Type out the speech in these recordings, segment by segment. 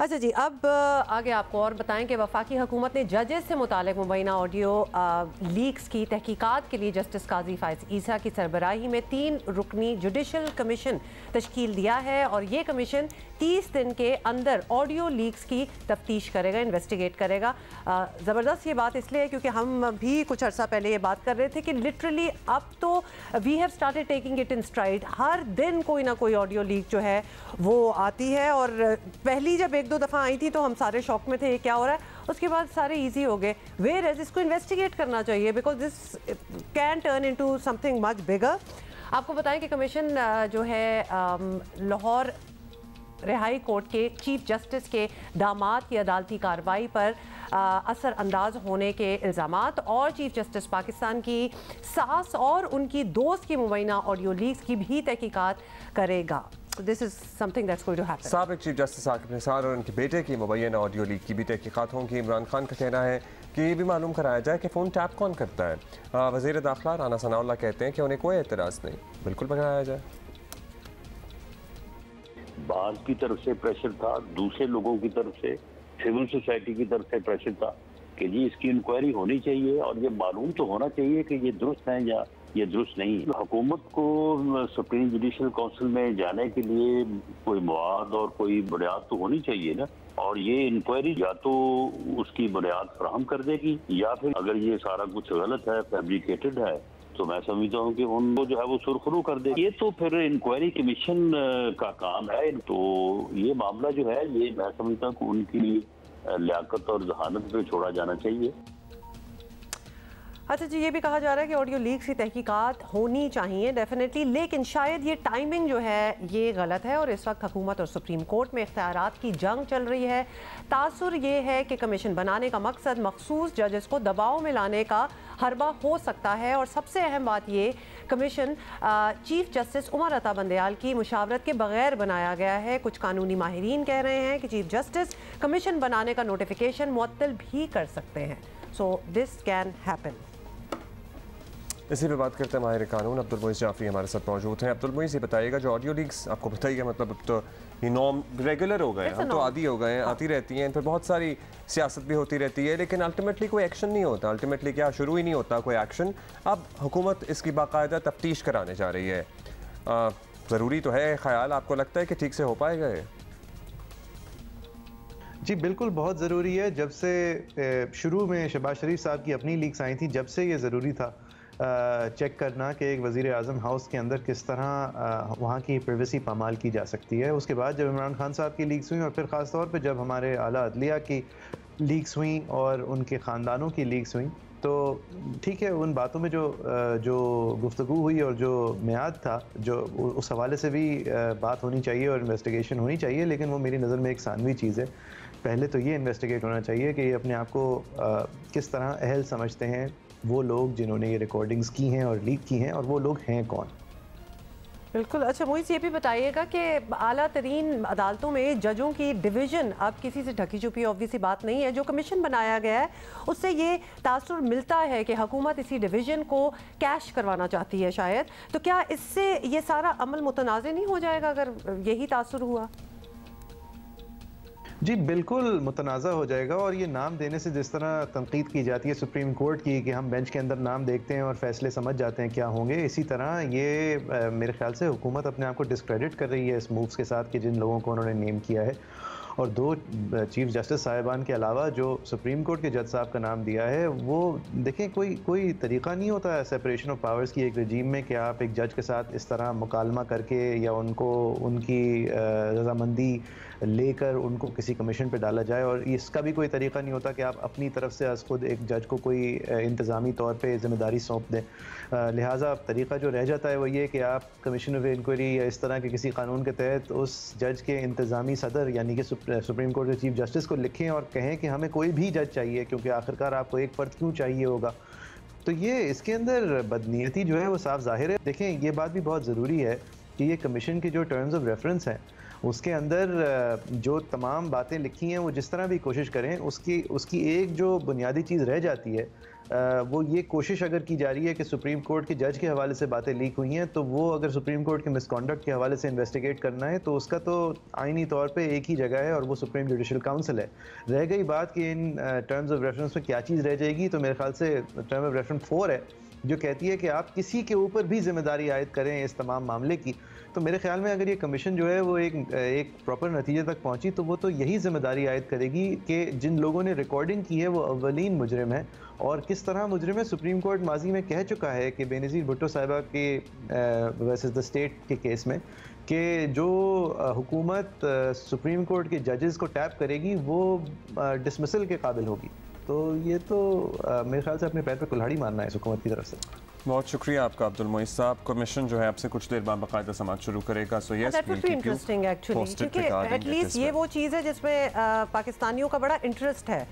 अच्छा जी, अब आगे आपको और बताएं कि वफाकी हुकूमत ने जजेस से मुतालिक मुबैना ऑडियो लीक्स की तहकीकात के लिए जस्टिस काजी फायज ईसा की सरबराही में 3 रुकनी जुडिशल कमीशन तश्कील दिया है और ये कमीशन 30 दिन के अंदर ऑडियो लीक्स की तफ्तीश करेगा, इन्वेस्टिगेट करेगा। ज़बरदस्त ये बात इसलिए है क्योंकि हम भी कुछ अर्सा पहले ये बात कर रहे थे कि लिटरली अब तो we have started taking it in stride. हर दिन कोई ना कोई ऑडियो लीक जो है वो आती है और पहली जब एक दो दफ़ा आई थी तो हम सारे शौक में थे ये क्या हो रहा है, उसके बाद सारे इजी हो गए। वेयर एज इसको इन्वेस्टिगेट करना चाहिए because this can turn into something much bigger. आपको बताएं कि कमीशन जो है लाहौर रिहाई कोर्ट के चीफ जस्टिस के दामाद की अदालती कार्रवाई पर असर अंदाज होने के इल्ज़ामात और चीफ जस्टिस पाकिस्तान की सास और उनकी दोस्त की मुबैना ऑडियो लीक्स की भी तहकीकात करेगा। This is something that's going to happen. साबिक चीफ जस्टिस आकिब निसार और उनके बेटे की मुबैना ऑडियो लीक की भी तहकीकात होंगी। इमरान खान का कहना है कि ये भी मालूम कराया जाए कि फ़ोन टैप कौन करता है। वज़ीर दाखिला राना सनाउल्लाह कहते हैं कि उन्हें कोई एतराज़ नहीं, बिल्कुल पकड़ाया जाए। बाज की तरफ से प्रेशर था, दूसरे लोगों की तरफ से, सिविल सोसाइटी की तरफ से प्रेशर था कि जी इसकी इंक्वायरी होनी चाहिए और ये मालूम तो होना चाहिए कि ये दुरुस्त है या ये दुरुस्त नहीं है। हुकूमत को सुप्रीम जुडिशल काउंसिल में जाने के लिए कोई मवाद और कोई बुनियाद तो होनी चाहिए ना, और ये इंक्वायरी या तो उसकी बुनियाद फराहम कर देगी या फिर अगर ये सारा कुछ गलत है, फैब्रिकेटेड है, तो मैं समझता हूँ कि उनको जो है वो सुरखरू कर दे। ये तो फिर इंक्वायरी कमीशन का काम है। तो ये मामला जो है ये मैं समझता हूँ कि उनकी लियाकत और जहानत पे छोड़ा जाना चाहिए। अच्छा जी, ये भी कहा जा रहा है कि ऑडियो लीक्स की तहकीकात होनी चाहिए डेफिनेटली, लेकिन शायद ये टाइमिंग जो है ये गलत है और इस वक्त हुकूमत और सुप्रीम कोर्ट में इख्तियारात की जंग चल रही है। तासुर ये है कि कमीशन बनाने का मकसद मखसूस जजेस को दबाव में लाने का हरबा हो सकता है और सबसे अहम बात ये commission chief justice Umar Ata Bandial की मुशावरत के बगैर बनाया गया है। कुछ कानूनी माहिरीन कह रहे हैं कि चीफ जस्टिस कमीशन बनाने का नोटिफिकेशन मुअत्तल भी कर सकते हैं। So this can happen. इसी पे बात करते हैं माहिर कानून अब्दुल मुईस जाफरी हमारे साथ मौजूद हैं। अब्दुल मुईस, ये बताइएगा जो ऑडियो लीक्स आपको बताइए, मतलब अब तो ये नॉर्म रेगुलर हो गए हैं, हम तो आदी हो गए हैं, आती रहती हैं, इन पर बहुत सारी सियासत भी होती रहती है लेकिन अल्टीमेटली कोई एक्शन नहीं होता। अल्टीमेटली क्या शुरू ही नहीं होता कोई एक्शन। अब हुकूमत इसकी बाकायदा तफ्तीश कराने जा रही है। ज़रूरी तो है ख्याल, आपको लगता है कि ठीक से हो पाएगा ये? जी बिल्कुल, बहुत ज़रूरी है। जब से शुरू में शहबाज शरीफ साहब की अपनी लीक्स आई थी, जब से ये ज़रूरी था चेक करना कि एक वज़ीर आज़म हाउस के अंदर किस तरह वहाँ की प्राइवेसी पामाल की जा सकती है। उसके बाद जब इमरान खान साहब की लीक्स हुई और फिर ख़ास तौर पे जब हमारे आला अदलिया की लीक्स हुई और उनके ख़ानदानों की लीक्स हुई, तो ठीक है उन बातों में जो गुफ्तगू हुई और जो मियाद था, जो उस हवाले से भी बात होनी चाहिए और इन्वेस्टिगेशन होनी चाहिए, लेकिन वो मेरी नज़र में एक सानवी चीज़ है। पहले तो ये इन्वेस्टिगेट होना चाहिए कि ये अपने आप को किस तरह अहल समझते हैं वो लोग जिन्होंने ये रिकॉर्डिंग्स की हैं और लीक की हैं, और वो लोग हैं कौन। बिल्कुल। अच्छा मुझे ये भी बताइएगा कि आला तरीन अदालतों में जजों की डिवीज़न अब किसी से ढकी छुपी ऑब्वियसली बात नहीं है। जो कमीशन बनाया गया है उससे ये तासुर मिलता है कि हुकूमत इसी डिवीज़न को कैश करवाना चाहती है शायद, तो क्या इससे ये सारा अमल मुतनाज़ नहीं हो जाएगा अगर यही तासुर हुआ? जी बिल्कुल मुतनाज़ा हो जाएगा। और ये नाम देने से जिस तरह तनकीद की जाती है सुप्रीम कोर्ट की कि हम बेंच के अंदर नाम देखते हैं और फैसले समझ जाते हैं क्या होंगे, इसी तरह ये मेरे ख्याल से हुकूमत अपने आप को डिस्क्रेडिट कर रही है इस मूव्स के साथ कि जिन लोगों को उन्होंने नेम किया है। और 2 चीफ जस्टिस साहिबान के अलावा जो सुप्रीम कोर्ट के जज साहब का नाम दिया है, वो देखें कोई तरीक़ा नहीं होता है सेपरेशन ऑफ पावर्स की एक रजीम में कि आप एक जज के साथ इस तरह मुकालमा करके या उनको उनकी रजामंदी लेकर उनको किसी कमीशन पे डाला जाए। और इसका भी कोई तरीक़ा नहीं होता कि आप अपनी तरफ से आज खुद एक जज को कोई इंतज़ामी तौर पे ज़िम्मेदारी सौंप दें। लिहाजा तरीक़ा जो रह जाता है वो ये कि आप कमीशन ऑफ इंक्वायरी या इस तरह के किसी कानून के तहत उस जज के इंतज़ामी सदर यानी कि सुप्रीम कोर्ट के चीफ जस्टिस को लिखें और कहें कि हमें कोई भी जज चाहिए, क्योंकि आखिरकार आपको एक फ़र्द क्यों चाहिए होगा। तो ये इसके अंदर बदनीयती जो है वो साफ ज़ाहिर है। देखें ये बात भी बहुत ज़रूरी है कि ये कमीशन की जो टर्म्स ऑफ रेफरेंस हैं उसके अंदर जो तमाम बातें लिखी हैं वो जिस तरह भी कोशिश करें उसकी एक जो बुनियादी चीज़ रह जाती है वो ये कोशिश अगर की जा रही है कि सुप्रीम कोर्ट के जज के हवाले से बातें लीक हुई हैं, तो वो अगर सुप्रीम कोर्ट के मिसकॉन्डक्ट के हवाले से इन्वेस्टिगेट करना है तो उसका तो आईनी तौर पे एक ही जगह है और वो सुप्रीम जुडिशल काउंसिल है। रह गई बात कि इन टर्म्स ऑफ रेफरेंस में क्या चीज़ रह जाएगी, तो मेरे ख्याल से टर्म ऑफ रेफरेंस 4 है जो कहती है कि आप किसी के ऊपर भी जिम्मेदारी आयद करें इस तमाम मामले की। तो मेरे ख्याल में अगर ये कमीशन जो है वो एक प्रॉपर नतीजे तक पहुंची तो वो तो यही जिम्मेदारी आयद करेगी कि जिन लोगों ने रिकॉर्डिंग की है वो अव्वलीन मुजरिम है। और किस तरह मुजरिम है, सुप्रीम कोर्ट माजी में कह चुका है कि बेनज़ीर भुट्टो साहिबा के वर्सेस द स्टेट के केस में कि जो हुकूमत सुप्रीम कोर्ट के जजेस को टैप करेगी वो डिसमिसल के काबिल होगी। तो ये तो मेरे ख्याल से अपने पैर पे कुल्हाड़ी मारना है इस हुकूमत की तरफ से। बहुत शुक्रिया आपका अब्दुल मोइज साहब। कमीशन जो है आपसे कुछ देर बाद बाकायदा समाज शुरू करेगा। So yes, that would be interesting actually, क्योंकि एटलीस्ट ये वो चीज़ है जिसमें पाकिस्तानियों का बड़ा इंटरेस्ट है,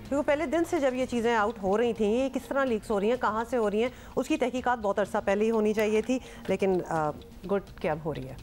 क्योंकि पहले दिन से जब ये चीज़ें आउट हो रही थी, ये किस तरह लीक्स हो रही हैं, कहाँ से हो रही हैं, उसकी तहकीकात बहुत अरसा पहले ही होनी चाहिए थी, लेकिन गुड कि अब हो रही है।